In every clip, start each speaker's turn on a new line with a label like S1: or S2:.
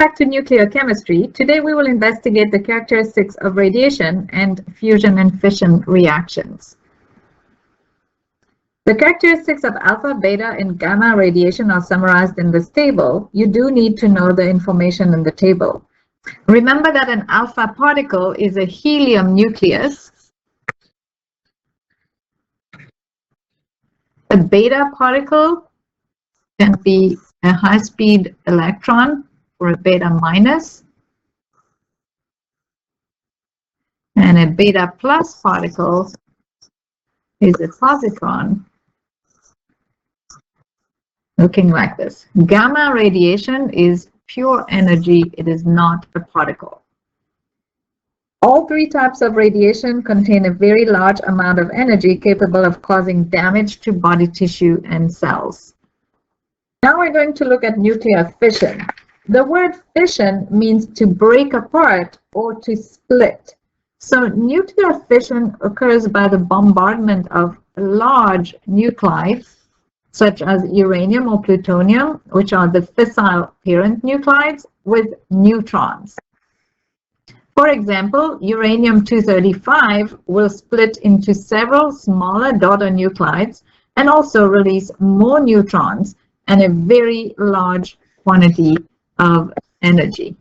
S1: Back to nuclear chemistry. Today we will investigate the characteristics of radiation and fusion and fission reactions. The characteristics of alpha, beta, and gamma radiation are summarized in this table. You do need to know the information in the table. Remember that an alpha particle is a helium nucleus. A beta particle can be a high-speed electron or a beta minus, and a beta plus particle is a positron looking like this. Gamma radiation is pure energy. It is not a particle. All three types of radiation contain a very large amount of energy capable of causing damage to body tissue and cells. Now we're going to look at nuclear fission. The word fission means to break apart or to split. So nuclear fission occurs by the bombardment of large nuclides, such as uranium or plutonium, which are the fissile parent nuclides, with neutrons. For example, uranium-235 will split into several smaller daughter nuclides and also release more neutrons and a very large quantity of energy.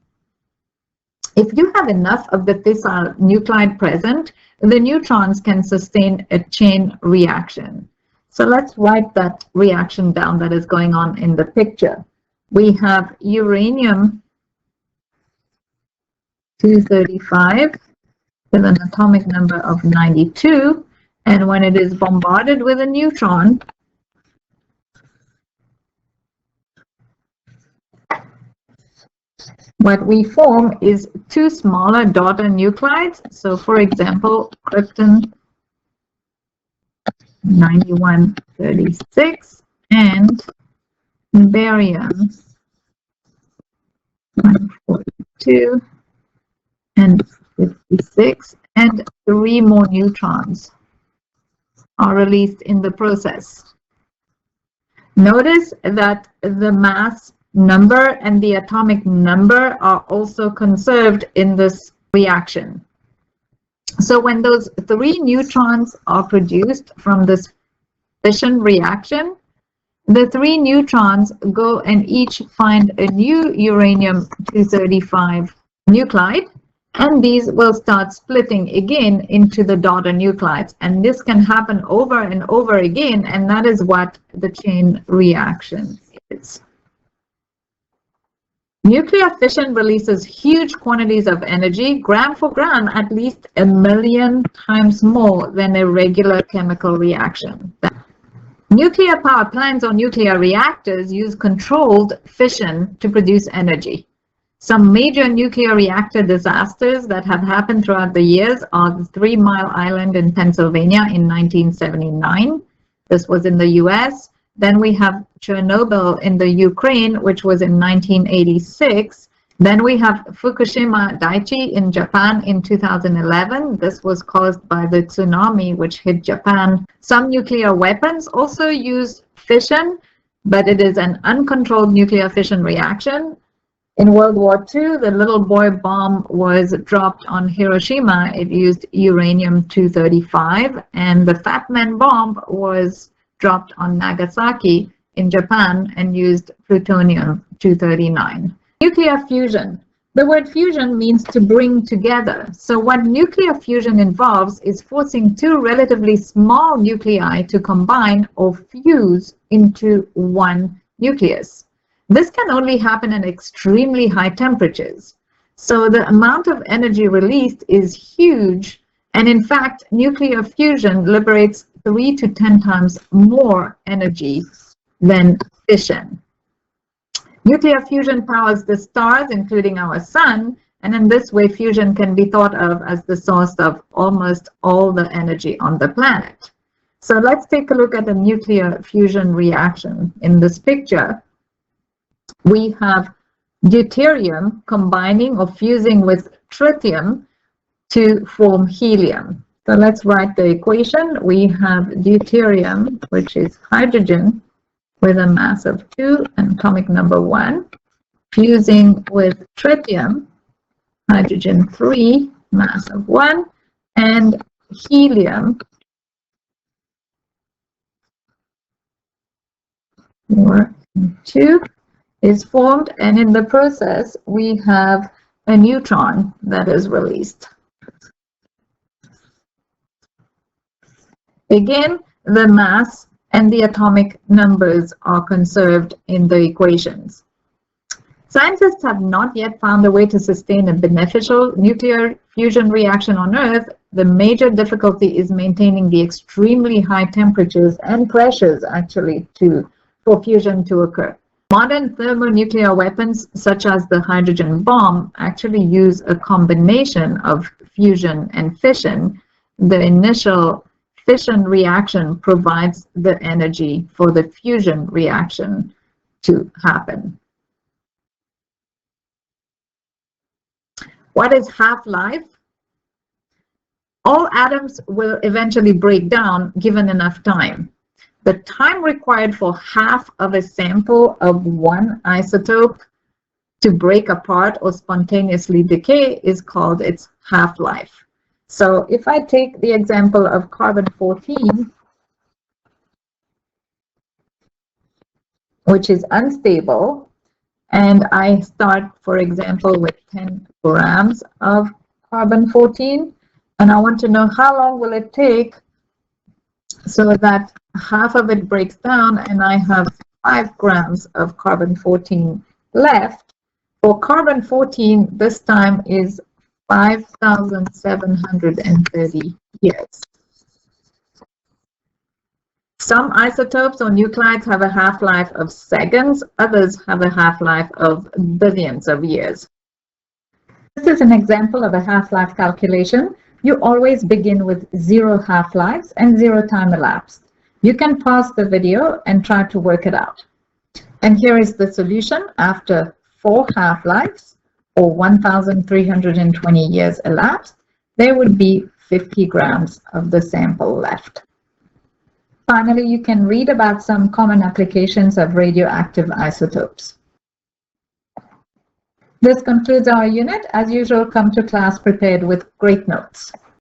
S1: If you have enough of the fissile nuclide present, the neutrons can sustain a chain reaction. So let's write that reaction down that is going on in the picture. We have uranium-235 with an atomic number of 92, and when it is bombarded with a neutron, what we form is two smaller daughter nuclides. So for example, krypton 9136 and barium 142 and 56, and 3 more neutrons are released in the process. Notice that the mass number and the atomic number are also conserved in this reaction. So when those 3 neutrons are produced from this fission reaction, the 3 neutrons go and each find a new uranium-235 nuclide, and these will start splitting again into the daughter nuclides. And this can happen over and over again, and that is what the chain reaction is. Nuclear fission releases huge quantities of energy, gram for gram, at least 1,000,000 times more than a regular chemical reaction. Nuclear power plants or nuclear reactors use controlled fission to produce energy. Some major nuclear reactor disasters that have happened throughout the years are the 3 Mile Island in Pennsylvania in 1979. This was in the US. Then we have Chernobyl in the Ukraine, which was in 1986. Then we have Fukushima Daiichi in Japan in 2011. This was caused by the tsunami which hit Japan. Some nuclear weapons also use fission, but it is an uncontrolled nuclear fission reaction. In World War II, the little boy bomb was dropped on Hiroshima. It used uranium-235, and the Fat Man bomb was dropped on Nagasaki in Japan and used plutonium-239. Nuclear fusion. The word fusion means to bring together. So what nuclear fusion involves is forcing 2 relatively small nuclei to combine or fuse into one nucleus. This can only happen at extremely high temperatures. So the amount of energy released is huge, and in fact, nuclear fusion liberates 3 to 10 times more energy than fission. Nuclear fusion powers the stars, including our sun, and in this way, fusion can be thought of as the source of almost all the energy on the planet. So let's take a look at the nuclear fusion reaction. In this picture, we have deuterium combining or fusing with tritium to form helium. So let's write the equation. We have deuterium, which is hydrogen with a mass of 2 and atomic number 1, fusing with tritium, hydrogen 3, mass of 1, and helium, 4 and 2, is formed, and in the process we have a neutron that is released. Again, the mass and the atomic numbers are conserved in the equations. Scientists have not yet found a way to sustain a beneficial nuclear fusion reaction on Earth. The major difficulty is maintaining the extremely high temperatures and pressures actually for fusion to occur. Modern thermonuclear weapons such as the hydrogen bomb actually use a combination of fusion and fission. The initial fission reaction provides the energy for the fusion reaction to happen. What is half-life? All atoms will eventually break down given enough time. The time required for half of a sample of one isotope to break apart or spontaneously decay is called its half-life. So if I take the example of carbon-14, which is unstable, and I start, for example, with 10 grams of carbon-14, and I want to know how long will it take so that half of it breaks down and I have 5 grams of carbon-14 left. For carbon-14, this time is 5,730 years. Some isotopes or nuclides have a half-life of seconds, others have a half-life of billions of years. This is an example of a half-life calculation. You always begin with 0 half-lives and 0 time elapsed. You can pause the video and try to work it out. And here is the solution after 4 half-lives or 1,320 years elapsed. There would be 50 grams of the sample left. Finally, you can read about some common applications of radioactive isotopes. This concludes our unit. As usual, come to class prepared with great notes.